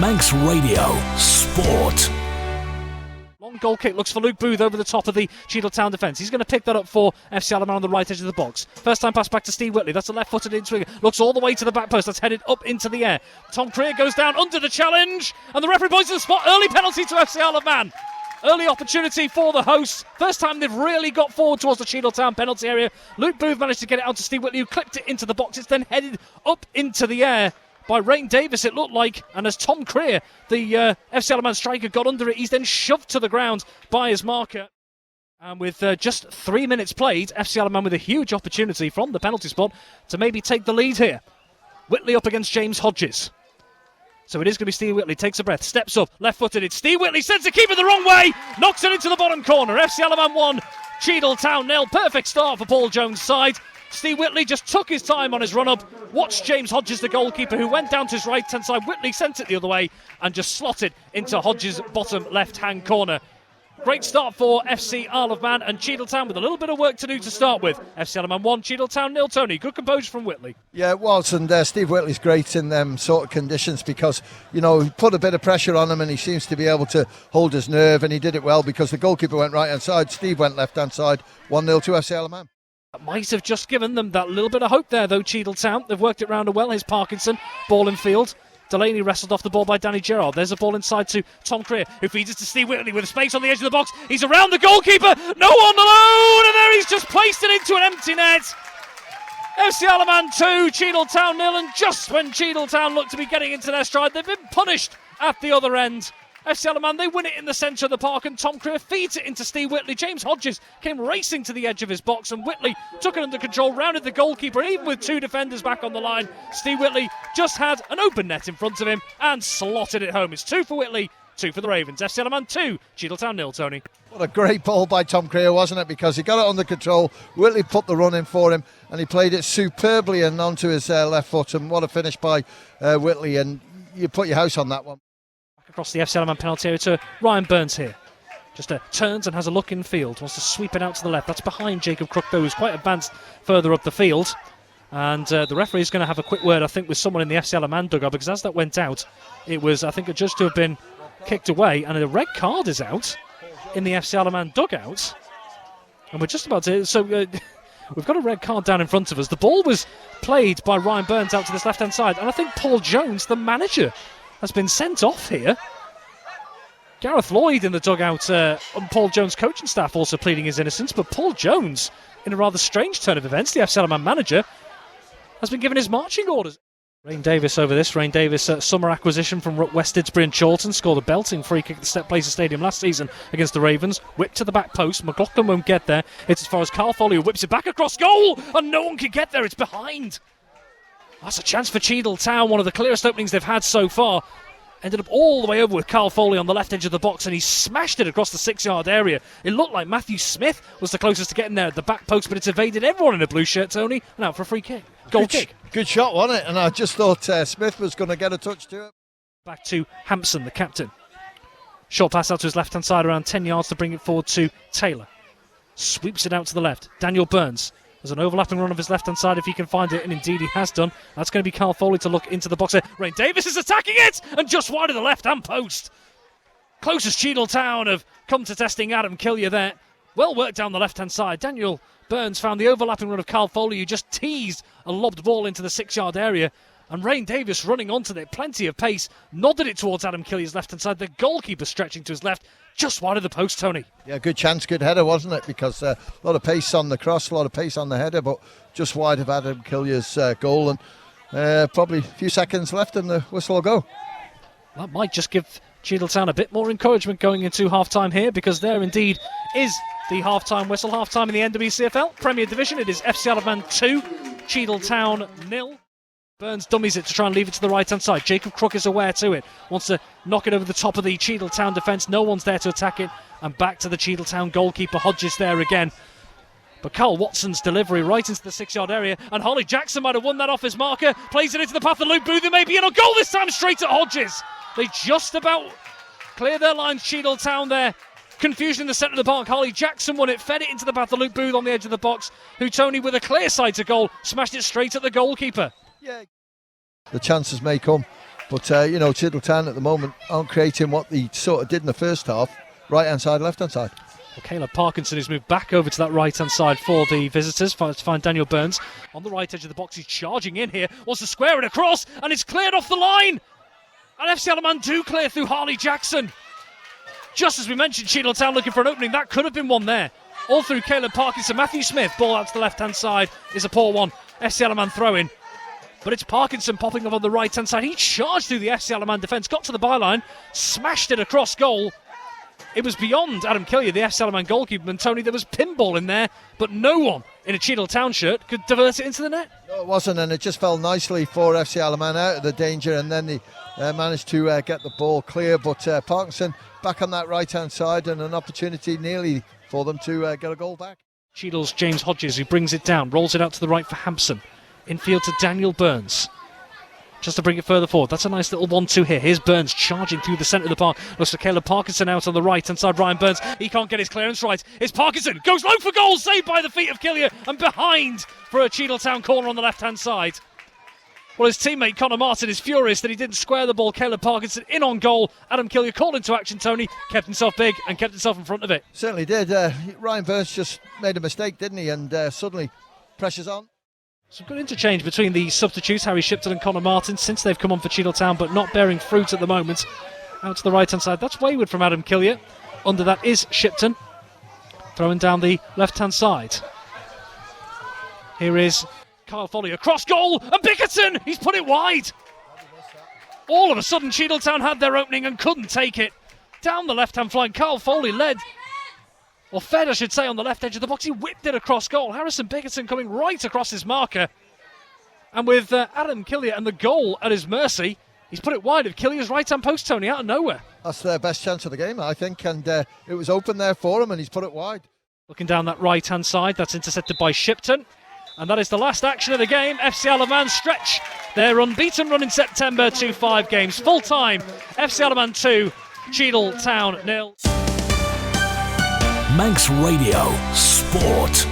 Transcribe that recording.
Manx Radio Sport. Long goal kick looks for Luke Booth over the top of the Cheadle Town defence. He's going to pick that up for FC Alabama on the right edge of the box. First time pass back to Steve Whitley. That's a left-footed in-swinger. Looks all the way to the back post. That's headed up into the air. Tom Creer goes down under the challenge. And the referee points to the spot. Early penalty to FC Alabama. Early opportunity for the hosts. First time they've really got forward towards the Cheadle Town penalty area. Luke Booth managed to get it out to Steve Whitley, who clipped it into the box. It's then headed up into the air by Rain Davis, it looked like, and as Tom Creer, the FC Alabama striker, got under it, he's then shoved to the ground by his marker. And with just 3 minutes played, FC Alabama with a huge opportunity from the penalty spot to maybe take the lead here. Whitley up against James Hodges. So it is going to be Steve Whitley, takes a breath, steps up, left-footed, it's Steve Whitley, sends the keeper the wrong way, knocks it into the bottom corner. FC Alabama 1, Cheadle Town 0. Perfect start for Paul Jones' side. Steve Whitley just took his time on his run-up, watched James Hodges, the goalkeeper, who went down to his right-hand side. Whitley sent it the other way and just slotted into Hodges' bottom left-hand corner. Great start for FC Isle of Man, and Cheadle Town with a little bit of work to do to start with. FC Isle of Man 1, Cheadle Town 0. Tony, good composure from Whitley. Yeah, it was, and Steve Whitley's great in them sort of conditions because, you know, he put a bit of pressure on him and he seems to be able to hold his nerve, and he did it well because the goalkeeper went right-hand side, Steve went left-hand side, 1-0 to FC Isle of Man. That might have just given them that little bit of hope there, though, Cheadle Town. They've worked it round well. Here's Parkinson, ball in field. Delaney wrestled off the ball by Danny Gerrard. There's a ball inside to Tom Creer, who feeds it to Steve Whitley with a space on the edge of the box. He's around the goalkeeper. No one alone, and there he's just placed it into an empty net. FC Isle of Man 2, Cheadle Town 0, and just when Cheadle Town looked to be getting into their stride, they've been punished at the other end. FC Isle of Man, they win it in the centre of the park, and Tom Creer feeds it into Steve Whitley. James Hodges came racing to the edge of his box, and Whitley took it under control, rounded the goalkeeper, even with two defenders back on the line. Steve Whitley just had an open net in front of him and slotted it home. It's 2 for Whitley, 2 for the Ravens. FC Isle of Man 2, Cheadle Town 0, Tony. What a great ball by Tom Creer, wasn't it? Because he got it under control, Whitley put the run in for him, and he played it superbly and onto his left foot, and what a finish by Whitley, and you put your house on that one. Across the FC Alabama penalty area to Ryan Burns here. Just turns and has a look in field. Wants to sweep it out to the left. That's behind Jacob Crook, though, who's quite advanced further up the field. And the referee is going to have a quick word, I think, with someone in the FC Alabama dugout, because as that went out, it was, I think, adjudged to have been kicked away. And a red card is out in the FC Alabama dugout. And we're just about to... So we've got a red card down in front of us. The ball was played by Ryan Burns out to this left-hand side. And I think Paul Jones, the manager, has been sent off here. Gareth Lloyd in the dugout, and Paul Jones' coaching staff also pleading his innocence, but Paul Jones, in a rather strange turn of events, the FC Alabama manager, has been given his marching orders. Rain Davis over this. Rain Davis, summer acquisition from West Didsbury and Chorlton, scored a belting free kick at the Step Placer Stadium last season against the Ravens. Whipped to the back post. McLaughlin won't get there. It's as far as Carl Foley, who whips it back across goal, and no one can get there. It's behind. That's a chance for Cheadle Town, one of the clearest openings they've had so far. Ended up all the way over with Carl Foley on the left edge of the box, and he smashed it across the 6-yard area. It looked like Matthew Smith was the closest to getting there at the back post, but it's evaded everyone in a blue shirt, Tony, and out for a free kick. Goal kick. Good shot, wasn't it? And I just thought Smith was going to get a touch to it. Back to Hampson, the captain. Short pass out to his left-hand side, around 10 yards to bring it forward to Taylor. Sweeps it out to the left. Daniel Burns. There's an overlapping run of his left-hand side if he can find it, and indeed he has done. That's going to be Carl Foley to look into the box there. Rain Davis is attacking it, and just wide of the left-hand post. Closest Cheadle Town have come to testing Adam Killier there. Well worked down the left-hand side. Daniel Burns found the overlapping run of Carl Foley, who just teased a lobbed ball into the 6-yard area. And Rain Davis running onto it, plenty of pace, nodded it towards Adam Killier's left-hand side. The goalkeeper stretching to his left, just wide of the post, Tony. Yeah, good chance, good header, wasn't it? Because a lot of pace on the cross, a lot of pace on the header, but just wide of Adam Killier's goal. And probably a few seconds left and the whistle will go. That might just give Cheadle Town a bit more encouragement going into half-time here, because there indeed is the half-time whistle. Half-time in the NWCFL Premier Division. It is FC Isle of Man 2, Cheadle Town 0. Burns dummies it to try and leave it to the right-hand side. Jacob Crook is aware to it. Wants to knock it over the top of the Cheadle Town defence. No one's there to attack it. And back to the Cheadle Town goalkeeper, Hodges, there again. But Carl Watson's delivery right into the 6-yard area. And Holly Jackson might have won that off his marker. Plays it into the path of Luke Booth, who may be in a goal this time, straight at Hodges. They just about clear their lines, Cheadle Town there. Confusion in the centre of the park. Holly Jackson won it, fed it into the path of Luke Booth on the edge of the box, who, Tony, with a clear sight to goal, smashed it straight at the goalkeeper. Yeah, the chances may come But, Cheadle Town at the moment aren't creating what they sort of did in the first half, right-hand side, left-hand side. Well, Caleb Parkinson has moved back over to that right-hand side for the visitors to find Daniel Burns. On the right edge of the box, he's charging in here, wants to square it across, and it's cleared off the line! And FC Alaman do clear through Harley Jackson. Just as we mentioned, Cheadle Town looking for an opening, that could have been one there. All through Caleb Parkinson, Matthew Smith, ball out to the left-hand side is a poor one. FC Alaman throw-in. But it's Parkinson popping up on the right-hand side. He charged through the FC Alaman defence, got to the byline, smashed it across goal. It was beyond Adam Killier, the FC Alaman goalkeeper, and Tony, there was pinball in there, but no one in a Cheadle Town shirt could divert it into the net. No, it wasn't, and it just fell nicely for FC Alaman out of the danger, and then they managed to get the ball clear. But Parkinson back on that right-hand side, and an opportunity nearly for them to get a goal back. Cheadle's James Hodges, who brings it down, rolls it out to the right for Hampson. Infield to Daniel Burns. Just to bring it further forward. That's a nice little 1-2 here. Here's Burns charging through the centre of the park. Looks for Caleb Parkinson out on the right-hand side. Ryan Burns, he can't get his clearance right. It's Parkinson, goes low for goal, saved by the feet of Killier, and behind for a Cheadle Town corner on the left-hand side. Well, his teammate Connor Martin is furious that he didn't square the ball. Caleb Parkinson in on goal. Adam Killier called into action, Tony. Kept himself big and kept himself in front of it. Certainly did. Ryan Burns just made a mistake, didn't he? And suddenly pressure's on. Some good interchange between the substitutes, Harry Shipton and Connor Martin, since they've come on for Cheadle Town, but not bearing fruit at the moment. Out to the right-hand side. That's wayward from Adam Killier. Under that is Shipton. Throwing down the left-hand side. Here is Kyle Foley across goal, and Bickerton! He's put it wide! All of a sudden, Cheadle Town had their opening and couldn't take it. Down the left-hand flank, Kyle Foley led. Or fed, I should say, on the left edge of the box. He whipped it across goal. Harrison Bickerton coming right across his marker. And with Adam Killier and the goal at his mercy, he's put it wide of Killier's right-hand post, Tony, out of nowhere. That's their best chance of the game, I think. And it was open there for him, and he's put it wide. Looking down that right-hand side, that's intercepted by Shipton. And that is the last action of the game. FC Alaman stretch their unbeaten run in September to 5 games. Full-time, FC Alaman 2, Cheadle Town 0. Manx Radio Sport.